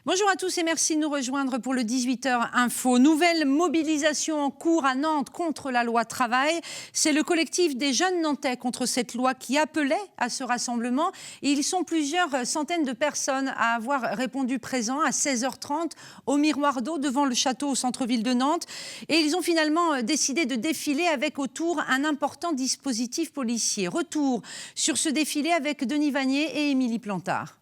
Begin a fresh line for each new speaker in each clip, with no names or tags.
Bonjour à tous et merci de nous rejoindre pour le 18h Info. Nouvelle mobilisation en cours à Nantes contre la loi travail. C'est le collectif des jeunes nantais contre cette loi qui appelait à ce rassemblement. Et ils sont plusieurs centaines de personnes à avoir répondu présent à 16h30 au Miroir d'eau devant le château au centre-ville de Nantes. Et ils ont finalement décidé de défiler avec autour un important dispositif policier. Retour sur ce défilé avec Denis Vanier et Émilie Plantard.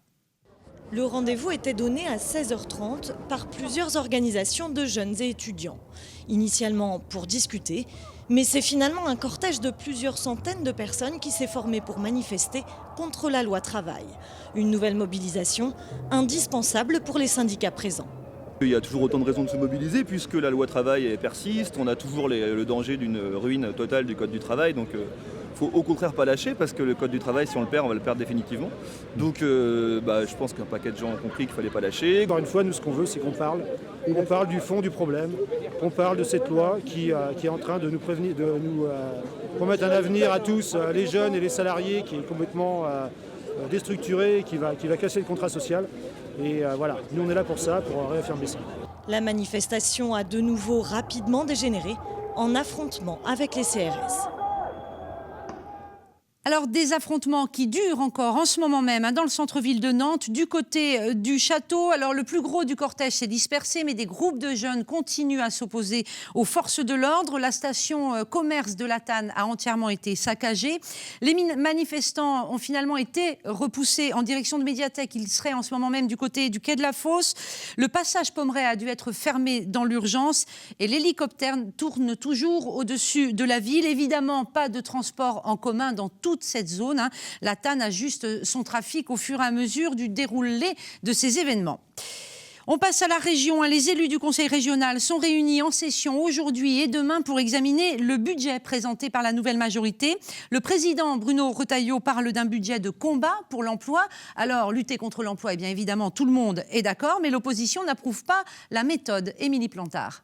Le rendez-vous était donné à 16h30 par plusieurs organisations de jeunes et étudiants. Initialement pour discuter, mais c'est finalement un cortège de plusieurs centaines de personnes qui s'est formé pour manifester contre la loi travail. Une nouvelle mobilisation indispensable pour les syndicats présents.
Il y a toujours autant de raisons de se mobiliser puisque la loi travail persiste, on a toujours le danger d'une ruine totale du code du travail. Donc il ne faut au contraire pas lâcher parce que le code du travail, si on le perd, on va le perdre définitivement. Donc je pense qu'un paquet de gens ont compris qu'il ne fallait pas lâcher.
Encore une fois, nous ce qu'on veut, c'est qu'on parle du fond du problème, qu'on parle de cette loi qui est en train de nous prévenir, de nous promettre un avenir à tous, les jeunes et les salariés, qui est complètement déstructuré, qui va casser le contrat social. Et voilà, nous on est là pour ça, pour réaffirmer ça.
La manifestation a de nouveau rapidement dégénéré en affrontement avec les CRS.
Alors des affrontements qui durent encore en ce moment même dans le centre-ville de Nantes, du côté du château. Alors le plus gros du cortège s'est dispersé, mais des groupes de jeunes continuent à s'opposer aux forces de l'ordre. La station commerce de Latane a entièrement été saccagée. Les manifestants ont finalement été repoussés en direction de Médiathèque. Ils seraient en ce moment même du côté du quai de la Fosse. Le passage Pommeraye a dû être fermé dans l'urgence et l'hélicoptère tourne toujours au-dessus de la ville. Évidemment, pas de transport en commun dans toute cette zone. Latane ajuste son trafic au fur et à mesure du déroulé de ces événements. On passe à la région. Les élus du Conseil régional sont réunis en session aujourd'hui et demain pour examiner le budget présenté par la nouvelle majorité. Le président Bruno Retailleau parle d'un budget de combat pour l'emploi. Alors, lutter contre l'emploi, eh bien évidemment, tout le monde est d'accord, mais l'opposition n'approuve pas la méthode. Émilie Plantard.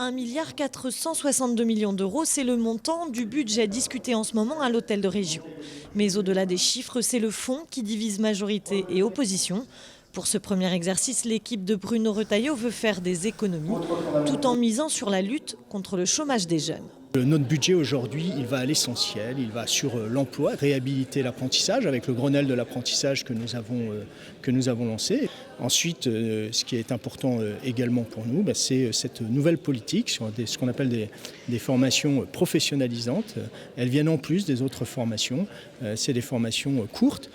1,462 milliard d'euros, c'est le montant du budget discuté en ce moment à l'hôtel de région. Mais au-delà des chiffres, c'est le fond qui divise majorité et opposition. Pour ce premier exercice, l'équipe de Bruno Retailleau veut faire des économies, tout en misant sur la lutte contre le chômage des jeunes.
Notre budget aujourd'hui, il va à l'essentiel, il va sur l'emploi, réhabiliter l'apprentissage avec le Grenelle de l'apprentissage que nous avons lancé. Ensuite, ce qui est important également pour nous, c'est cette nouvelle politique sur ce qu'on appelle des formations professionnalisantes. Elles viennent en plus des autres formations. C'est des formations courtes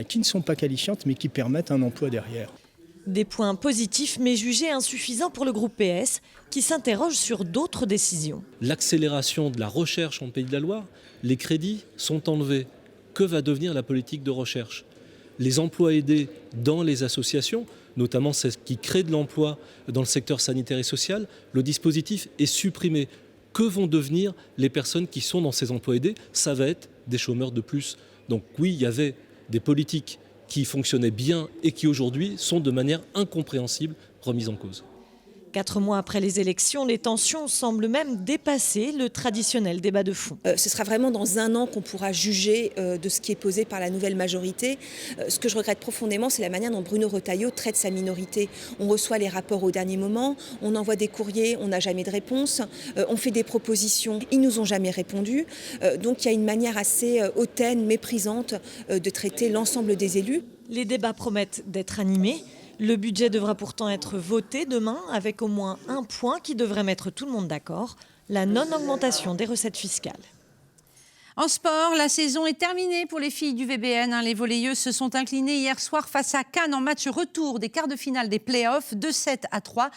qui ne sont pas qualifiantes mais qui permettent un emploi derrière.
Des points positifs mais jugés insuffisants pour le groupe PS qui s'interroge sur d'autres décisions.
L'accélération de la recherche en Pays de la Loire, les crédits sont enlevés. Que va devenir la politique de recherche ? Les emplois aidés dans les associations, notamment celles qui créent de l'emploi dans le secteur sanitaire et social, le dispositif est supprimé. Que vont devenir les personnes qui sont dans ces emplois aidés ? Ça va être des chômeurs de plus. Donc oui, il y avait des politiques qui fonctionnaient bien et qui aujourd'hui sont de manière incompréhensible remises en cause.
4 mois après les élections, les tensions semblent même dépasser le traditionnel débat de fond.
Ce sera vraiment dans un an qu'on pourra juger de ce qui est posé par la nouvelle majorité. Ce que je regrette profondément, c'est la manière dont Bruno Retailleau traite sa minorité. On reçoit les rapports au dernier moment, on envoie des courriers, on n'a jamais de réponse, on fait des propositions, ils nous ont jamais répondu. Donc il y a une manière assez hautaine, méprisante de traiter l'ensemble des élus.
Les débats promettent d'être animés. Le budget devra pourtant être voté demain avec au moins un point qui devrait mettre tout le monde d'accord, la non-augmentation des recettes fiscales.
En sport, la saison est terminée pour les filles du VBN. Les volleyeuses se sont inclinées hier soir face à Cannes en match retour des quarts de finale des play-offs, 2-7-3.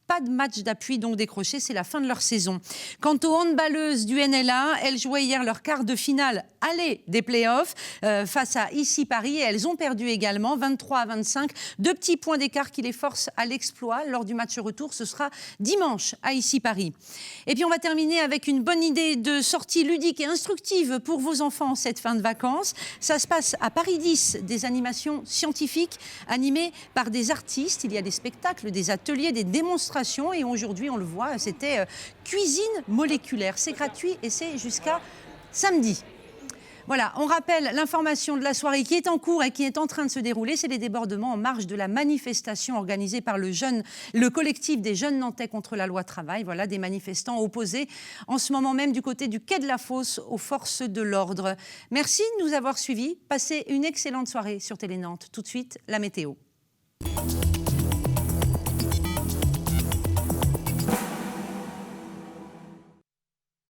Pas de match d'appui donc décroché, c'est la fin de leur saison. Quant aux handballeuses du NLA, elles jouaient hier leur quart de finale aller des playoffs face à Ici Paris et elles ont perdu également 23-25. 2 petits points d'écart qui les forcent à l'exploit lors du match retour. Ce sera dimanche à Ici Paris. Et puis on va terminer avec une bonne idée de sortie ludique et instructive pour vos enfants en cette fin de vacances. Ça se passe à Paris 10, des animations scientifiques animées par des artistes. Il y a des spectacles, des ateliers, des démonstrations. Et aujourd'hui, on le voit, c'était cuisine moléculaire. C'est gratuit et c'est jusqu'à samedi. Voilà, on rappelle l'information de la soirée qui est en cours et qui est en train de se dérouler. C'est les débordements en marge de la manifestation organisée par le collectif des jeunes Nantais contre la loi travail. Voilà, des manifestants opposés en ce moment même du côté du quai de la Fosse aux forces de l'ordre. Merci de nous avoir suivis. Passez une excellente soirée sur Télé Nantes. Tout de suite, la météo.